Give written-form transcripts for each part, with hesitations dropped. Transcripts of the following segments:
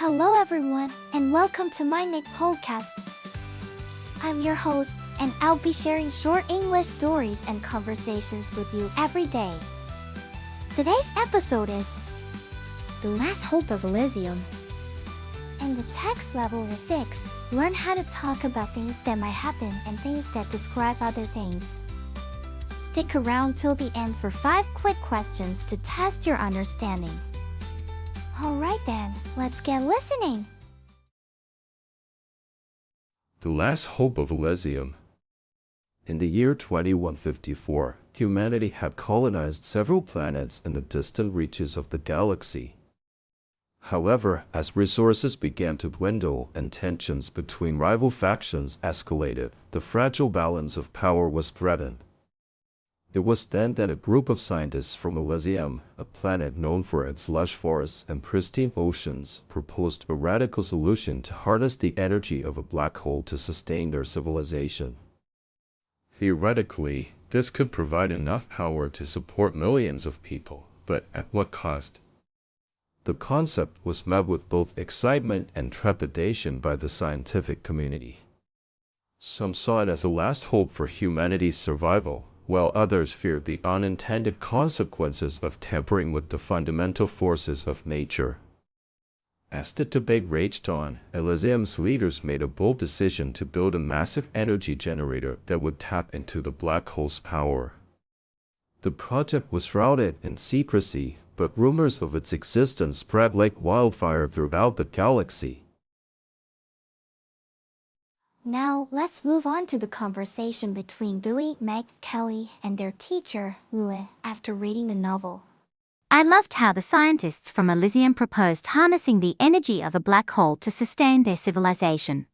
Hello everyone, and welcome to MyniQ podcast. I'm your host, and I'll be sharing short English stories and conversations with you every day. Today's episode is The Last Hope of Elysium. And the text level is 6. Learn how to talk about things that might happen and things that describe other things. Stick around till the end for 5 quick questions to test your understanding. Alright then, let's get listening! The Last Hope of Elysium. In the year 2154, humanity had colonized several planets in the distant reaches of the galaxy. However, as resources began to dwindle and tensions between rival factions escalated, the fragile balance of power was threatened. It was then that a group of scientists from Elysium, a planet known for its lush forests and pristine oceans, proposed a radical solution to harness the energy of a black hole to sustain their civilization. Theoretically, this could provide enough power to support millions of people, but at what cost? The concept was met with both excitement and trepidation by the scientific community. Some saw it as a last hope for humanity's survival, while others feared the unintended consequences of tampering with the fundamental forces of nature. As the debate raged on, Elysium's leaders made a bold decision to build a massive energy generator that would tap into the black hole's power. The project was shrouded in secrecy, but rumors of its existence spread like wildfire throughout the galaxy. Now, let's move on to the conversation between Billy, Meg, Kelly, and their teacher, Louis, after reading the novel. I loved how the scientists from Elysium proposed harnessing the energy of a black hole to sustain their civilization.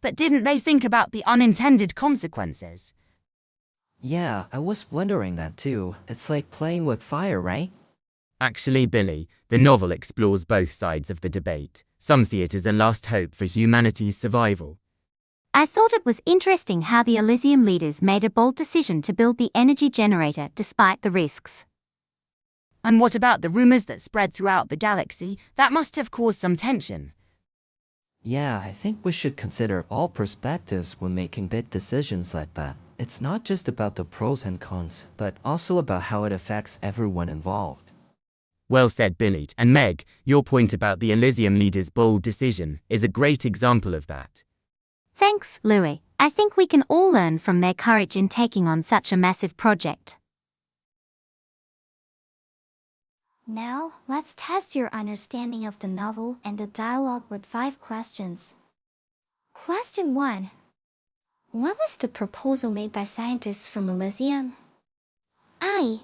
But didn't they think about the unintended consequences? Yeah, I was wondering that too. It's like playing with fire, right? Actually, Billy, the novel explores both sides of the debate. Some see it as a last hope for humanity's survival. I thought it was interesting how the Elysium leaders made a bold decision to build the energy generator despite the risks. And what about the rumors that spread throughout the galaxy? That must have caused some tension. Yeah, I think we should consider all perspectives when making big decisions like that. It's not just about the pros and cons, but also about how it affects everyone involved. Well said, Billy. And Meg, your point about the Elysium leaders' bold decision is a great example of that. Thanks, Louis. I think we can all learn from their courage in taking on such a massive project. Now, let's test your understanding of the novel and the dialogue with 5 questions. Question 1. What was the proposal made by scientists from Elysium? I.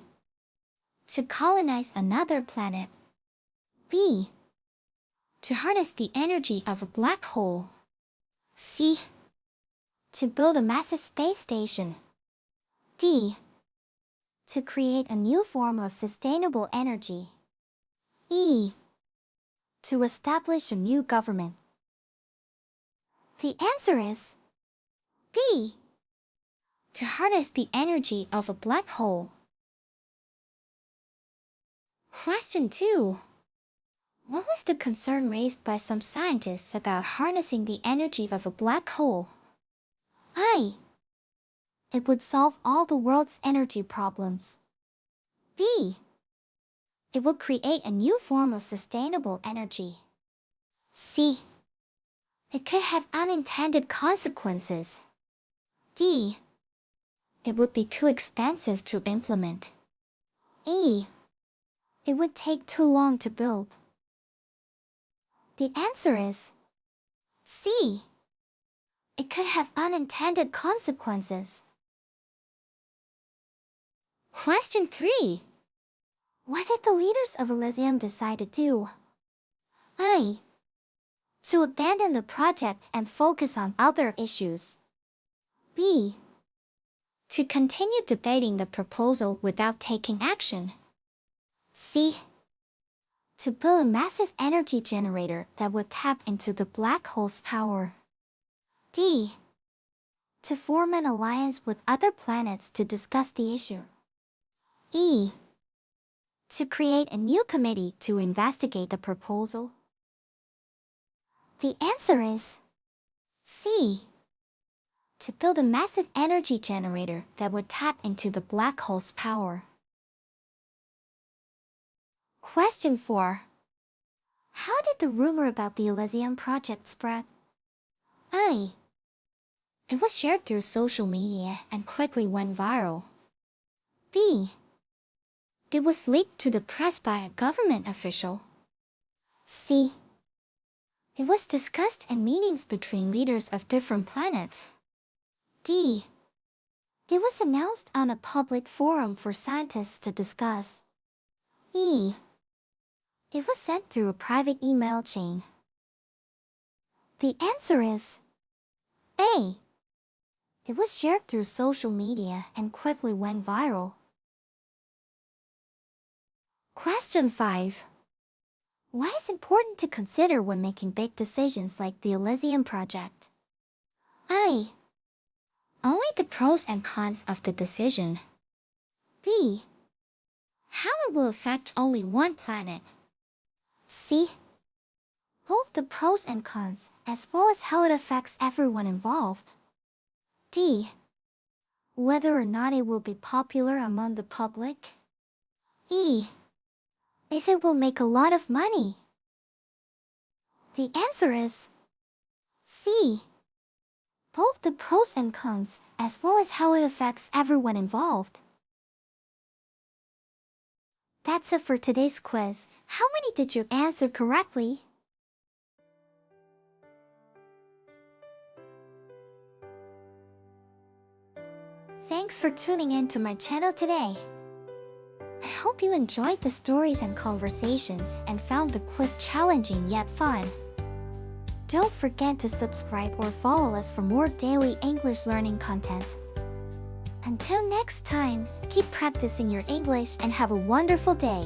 To colonize another planet. B. To harness the energy of a black hole. C. To build a massive space station. D. To create a new form of sustainable energy. E. To establish a new government. The answer is B. To harness the energy of a black hole. Question 2. What was the concern raised by some scientists about harnessing the energy of a black hole? I. It would solve all the world's energy problems. B. It would create a new form of sustainable energy. C. It could have unintended consequences. D. It would be too expensive to implement. E. It would take too long to build. The answer is C. It could have unintended consequences. Question 3. What did the leaders of Elysium decide to do? A. To abandon the project and focus on other issues. B. To continue debating the proposal without taking action. C. To build a massive energy generator that would tap into the black hole's power. D. To form an alliance with other planets to discuss the issue. E. To create a new committee to investigate the proposal. The answer is C. To build a massive energy generator that would tap into the black hole's power. Question 4. How did the rumor about the Elysium project spread? A. It was shared through social media and quickly went viral. B. It was leaked to the press by a government official. C. It was discussed in meetings between leaders of different planets. D. It was announced on a public forum for scientists to discuss. E. It was sent through a private email chain. The answer is A. It was shared through social media and quickly went viral. Question 5. Why is it important to consider when making big decisions like the Elysium project? A. Only the pros and cons of the decision. B. How it will affect only one planet. C. Both the pros and cons, as well as how it affects everyone involved. D. Whether or not it will be popular among the public. E. If it will make a lot of money. The answer is C. Both the pros and cons, as well as how it affects everyone involved. That's it for today's quiz. How many did you answer correctly? Thanks for tuning in to my channel today. I hope you enjoyed the stories and conversations and found the quiz challenging yet fun. Don't forget to subscribe or follow us for more daily English learning content. Until next time, keep practicing your English and have a wonderful day.